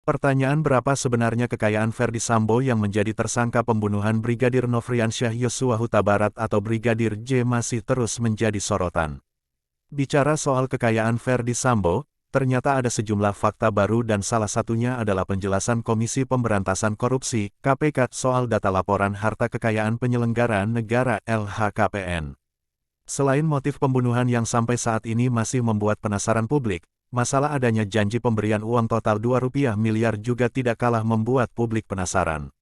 Pertanyaan berapa sebenarnya kekayaan Ferdy Sambo yang menjadi tersangka pembunuhan Brigadir Nofriansyah Yosua Huta Barat atau Brigadir J masih terus menjadi sorotan. Bicara soal kekayaan Ferdy Sambo, ternyata ada sejumlah fakta baru dan salah satunya adalah penjelasan Komisi Pemberantasan Korupsi (KPK) soal data laporan harta kekayaan penyelenggara negara (LHKPN). Selain motif pembunuhan yang sampai saat ini masih membuat penasaran publik, masalah adanya janji pemberian uang total Rp2 miliar juga tidak kalah membuat publik penasaran.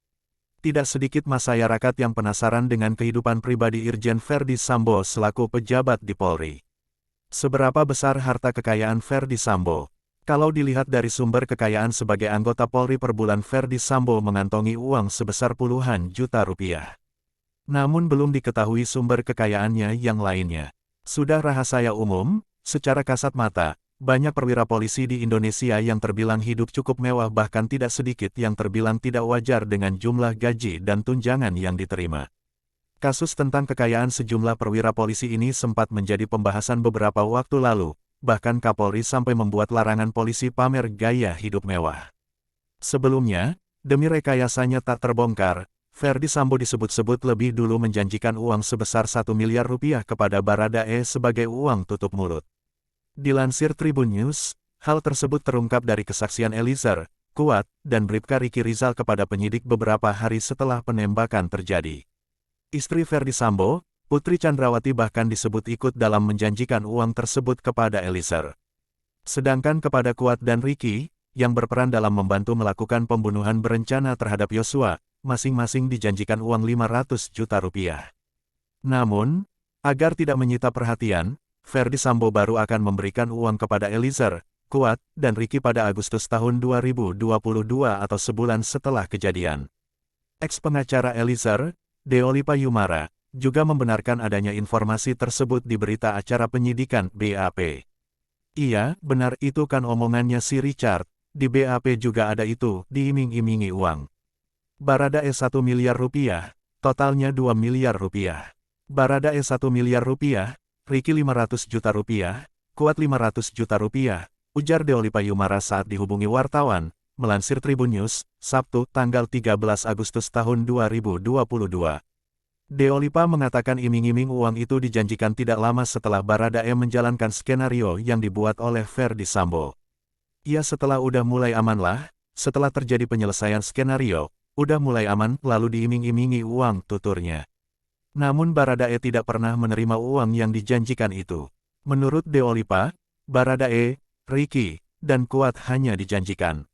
Tidak sedikit masyarakat yang penasaran dengan kehidupan pribadi Irjen Ferdy Sambo selaku pejabat di Polri. Seberapa besar harta kekayaan Ferdy Sambo? Kalau dilihat dari sumber kekayaan sebagai anggota Polri per bulan, Ferdy Sambo mengantongi uang sebesar puluhan juta rupiah. Namun belum diketahui sumber kekayaannya yang lainnya. Sudah rahasia umum, secara kasat mata, banyak perwira polisi di Indonesia yang terbilang hidup cukup mewah, bahkan tidak sedikit yang terbilang tidak wajar dengan jumlah gaji dan tunjangan yang diterima. Kasus tentang kekayaan sejumlah perwira polisi ini sempat menjadi pembahasan beberapa waktu lalu, bahkan Kapolri sampai membuat larangan polisi pamer gaya hidup mewah. Sebelumnya, demi rekayasanya tak terbongkar, Ferdy Sambo disebut-sebut lebih dulu menjanjikan uang sebesar Rp1 miliar kepada Baradae sebagai uang tutup mulut. Dilansir Tribun News, hal tersebut terungkap dari kesaksian Eliezer, Kuat, dan Bribka Riki Rizal kepada penyidik beberapa hari setelah penembakan terjadi. Istri Ferdy Sambo, Putri Chandrawati, bahkan disebut ikut dalam menjanjikan uang tersebut kepada Eliezer. Sedangkan kepada Kuat dan Riki, yang berperan dalam membantu melakukan pembunuhan berencana terhadap Yosua, masing-masing dijanjikan uang Rp500 juta. Namun, agar tidak menyita perhatian, Ferdy Sambo baru akan memberikan uang kepada Eliezer, Kuat, dan Riki pada Agustus tahun 2022 atau sebulan setelah kejadian. Ex-pengacara Eliezer, Deolipa Yumara, juga membenarkan adanya informasi tersebut di berita acara penyidikan BAP. Iya, benar, itu kan omongannya si Richard, di BAP juga ada itu, diiming-imingi uang. Baradae Rp1 miliar, totalnya Rp2 miliar. Baradae Rp1 miliar, Riki Rp500 juta, Kuat Rp500 juta, ujar Deolipa Yumara saat dihubungi wartawan, melansir Tribun News, Sabtu, tanggal 13 Agustus tahun 2022. Deolipa mengatakan iming-iming uang itu dijanjikan tidak lama setelah Baradae menjalankan skenario yang dibuat oleh Ferdy Sambo. Ya, setelah udah mulai aman lah, setelah terjadi penyelesaian skenario, udah mulai aman, lalu diiming-imingi uang, tuturnya. Namun Baradae tidak pernah menerima uang yang dijanjikan itu. Menurut Deolipa, Baradae, Riki, dan Kuat hanya dijanjikan.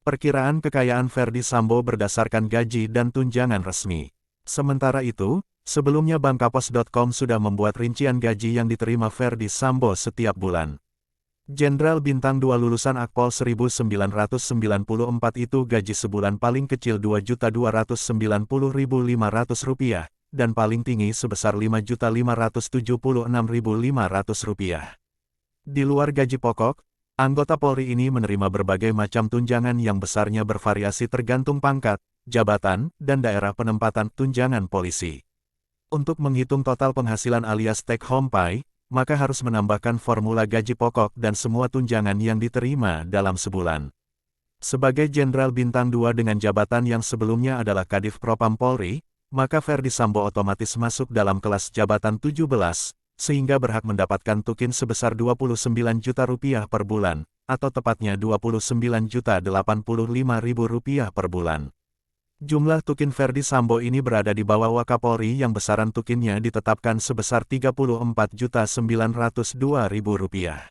Perkiraan kekayaan Ferdy Sambo berdasarkan gaji dan tunjangan resmi. Sementara itu, sebelumnya Bangkapos.com sudah membuat rincian gaji yang diterima Ferdy Sambo setiap bulan. Jenderal Bintang 2 lulusan Akpol 1994 itu gaji sebulan paling kecil Rp2.290.500 dan paling tinggi sebesar Rp5.576.500. Di luar gaji pokok, anggota Polri ini menerima berbagai macam tunjangan yang besarnya bervariasi tergantung pangkat, jabatan, dan daerah penempatan tunjangan polisi. Untuk menghitung total penghasilan alias take home pay, maka harus menambahkan formula gaji pokok dan semua tunjangan yang diterima dalam sebulan. Sebagai Jenderal Bintang 2 dengan jabatan yang sebelumnya adalah Kadif Propam Polri, maka Ferdy Sambo otomatis masuk dalam kelas jabatan 17, sehingga berhak mendapatkan tukin sebesar Rp29 juta per bulan, atau tepatnya Rp29.085.000 per bulan. Jumlah tukin Ferdy Sambo ini berada di bawah Wakapolri yang besaran tukinnya ditetapkan sebesar Rp34.902.000.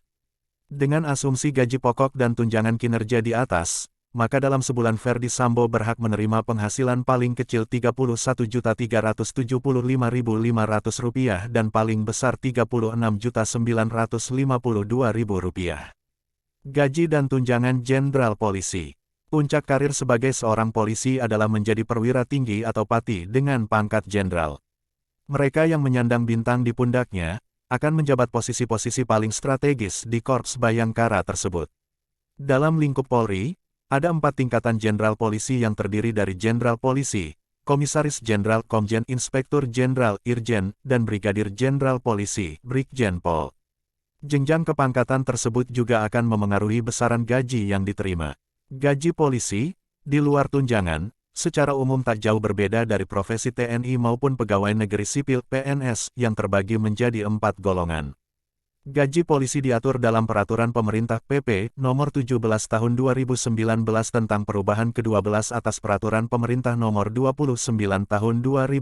Dengan asumsi gaji pokok dan tunjangan kinerja di atas, maka dalam sebulan Ferdy Sambo berhak menerima penghasilan paling kecil Rp31.375.500 dan paling besar Rp36.952.000. Gaji dan tunjangan Jenderal Polisi. Puncak karir sebagai seorang polisi adalah menjadi perwira tinggi atau pati dengan pangkat jenderal. Mereka yang menyandang bintang di pundaknya, akan menjabat posisi-posisi paling strategis di Korps Bayangkara tersebut. Dalam lingkup Polri, ada 4 tingkatan jenderal polisi yang terdiri dari Jenderal Polisi, Komisaris Jenderal Komjen Inspektur Jenderal Irjen, dan Brigadir Jenderal Polisi Brigjen Pol. Jenjang kepangkatan tersebut juga akan memengaruhi besaran gaji yang diterima. Gaji polisi, di luar tunjangan, secara umum tak jauh berbeda dari profesi TNI maupun pegawai negeri sipil (PNS) yang terbagi menjadi 4 golongan. Gaji polisi diatur dalam Peraturan Pemerintah PP Nomor 17 Tahun 2019 tentang perubahan ke-12 atas Peraturan Pemerintah Nomor 29 Tahun 2001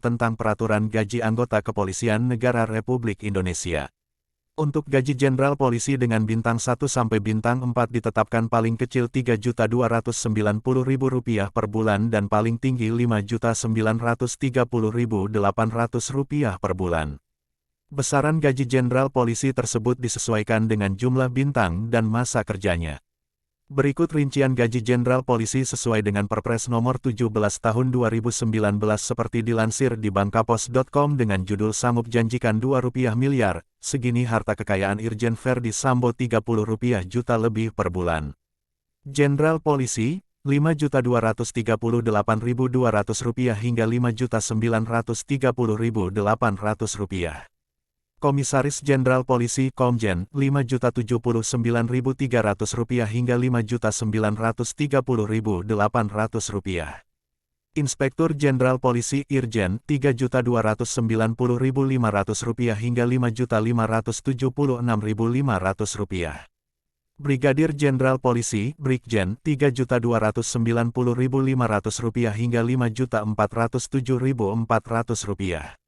tentang Peraturan Gaji Anggota Kepolisian Negara Republik Indonesia. Untuk gaji Jenderal Polisi dengan bintang 1 sampai bintang 4 ditetapkan paling kecil Rp3.290.000 per bulan dan paling tinggi Rp5.930.800 per bulan. Besaran gaji Jenderal Polisi tersebut disesuaikan dengan jumlah bintang dan masa kerjanya. Berikut rincian gaji Jenderal Polisi sesuai dengan Perpres Nomor 17 Tahun 2019 seperti dilansir di bankapos.com dengan judul Sanggup Janjikan Rp2 miliar, segini harta kekayaan Irjen Ferdi Sambo Rp30 juta lebih per bulan. Jenderal Polisi, Rp5.238.200 hingga Rp5.930.800. Komisaris Jenderal Polisi Komjen, Rp5.079.300 hingga Rp5.930.800. Inspektur Jenderal Polisi Irjen, Rp3.290.500 hingga Rp5.576.500. Brigadir Jenderal Polisi Brigjen, Rp3.290.500 hingga Rp5.407.400.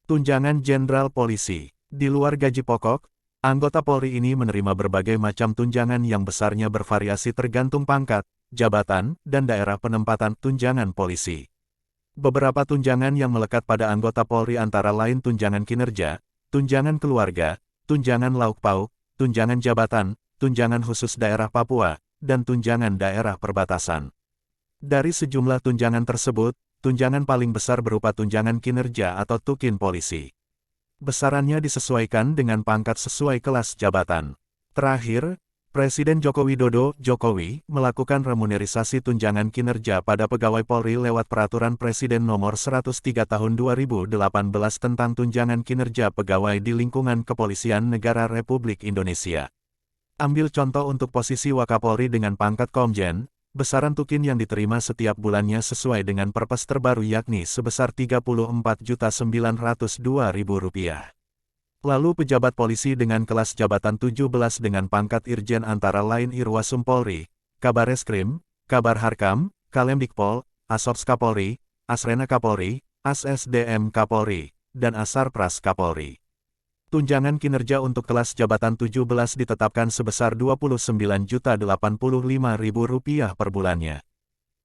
Tunjangan Jenderal Polisi. Di luar gaji pokok, anggota Polri ini menerima berbagai macam tunjangan yang besarnya bervariasi tergantung pangkat, jabatan, dan daerah penempatan tunjangan polisi. Beberapa tunjangan yang melekat pada anggota Polri antara lain tunjangan kinerja, tunjangan keluarga, tunjangan lauk pauk, tunjangan jabatan, tunjangan khusus daerah Papua, dan tunjangan daerah perbatasan. Dari sejumlah tunjangan tersebut, tunjangan paling besar berupa tunjangan kinerja atau tukin polisi. Besarannya disesuaikan dengan pangkat sesuai kelas jabatan. Terakhir, Presiden Joko Widodo (Jokowi) melakukan remunerisasi tunjangan kinerja pada pegawai Polri lewat Peraturan Presiden Nomor 103 Tahun 2018 tentang tunjangan kinerja pegawai di lingkungan Kepolisian Negara Republik Indonesia. Ambil contoh untuk posisi Wakapolri dengan pangkat Komjen, besaran tukin yang diterima setiap bulannya sesuai dengan Perpres terbaru yakni sebesar Rp34.902.000. Lalu pejabat polisi dengan kelas jabatan 17 dengan pangkat Irjen antara lain Irwasum Polri, Kabareskrim, Kabar Harkam, Kalemdikpol, Asops Kapolri, Asrena Kapolri, ASSDM Kapolri, dan Asarpras Kapolri. Tunjangan kinerja untuk kelas jabatan 17 ditetapkan sebesar Rp29.085.000 per bulannya.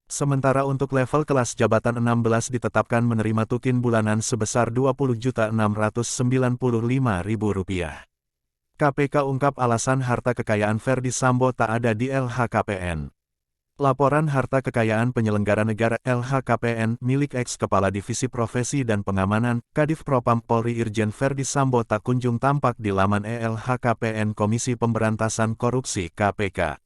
Sementara untuk level kelas jabatan 16 ditetapkan menerima tukin bulanan sebesar Rp20.695.000. KPK ungkap alasan harta kekayaan Ferdi Sambo tak ada di LHKPN. Laporan harta kekayaan penyelenggara negara LHKPN milik ex-Kepala Divisi Profesi dan Pengamanan, Kadif Propam Polri Irjen Ferdi Sambo tak kunjung tampak di laman LHKPN Komisi Pemberantasan Korupsi (KPK).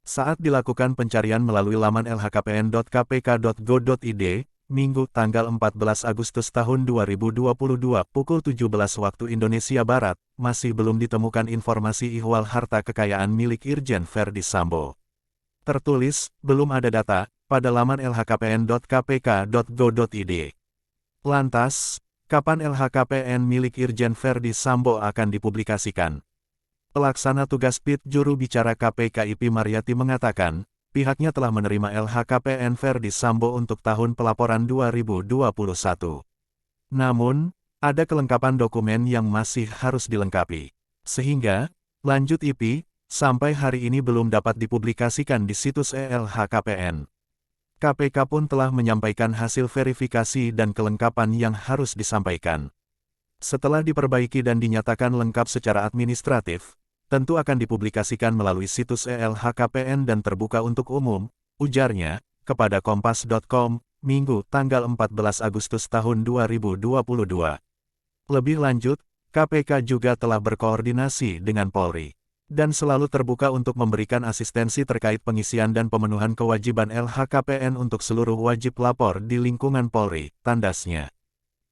Saat dilakukan pencarian melalui laman lhkpn.kpk.go.id, Minggu tanggal 14 Agustus tahun 2022 pukul 17 waktu Indonesia Barat, masih belum ditemukan informasi ihwal harta kekayaan milik Irjen Ferdi Sambo. Tertulis, belum ada data, pada laman lhkpn.kpk.go.id. Lantas, kapan LHKPN milik Irjen Ferdi Sambo akan dipublikasikan? Pelaksana tugas PIT juru bicara KPK IP Mariati mengatakan, pihaknya telah menerima LHKPN Ferdi Sambo untuk tahun pelaporan 2021. Namun, ada kelengkapan dokumen yang masih harus dilengkapi. Sehingga, lanjut IP, sampai hari ini belum dapat dipublikasikan di situs LHKPN. KPK pun telah menyampaikan hasil verifikasi dan kelengkapan yang harus disampaikan. Setelah diperbaiki dan dinyatakan lengkap secara administratif, tentu akan dipublikasikan melalui situs LHKPN dan terbuka untuk umum, ujarnya, kepada Kompas.com, Minggu tanggal 14 Agustus tahun 2022. Lebih lanjut, KPK juga telah berkoordinasi dengan Polri dan selalu terbuka untuk memberikan asistensi terkait pengisian dan pemenuhan kewajiban LHKPN untuk seluruh wajib lapor di lingkungan Polri, tandasnya.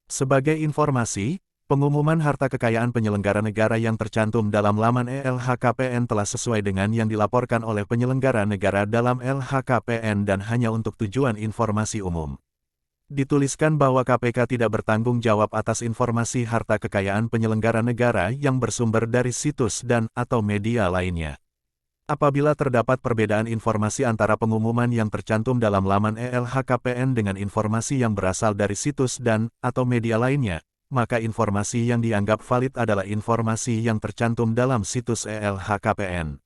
Sebagai informasi, Pengumuman harta kekayaan penyelenggara negara yang tercantum dalam laman LHKPN telah sesuai dengan yang dilaporkan oleh penyelenggara negara dalam LHKPN dan hanya untuk tujuan informasi umum. Dituliskan bahwa KPK tidak bertanggung jawab atas informasi harta kekayaan penyelenggara negara yang bersumber dari situs dan/atau media lainnya. Apabila terdapat perbedaan informasi antara pengumuman yang tercantum dalam laman LHKPN dengan informasi yang berasal dari situs dan/atau media lainnya, maka informasi yang dianggap valid adalah informasi yang tercantum dalam situs LHKPN.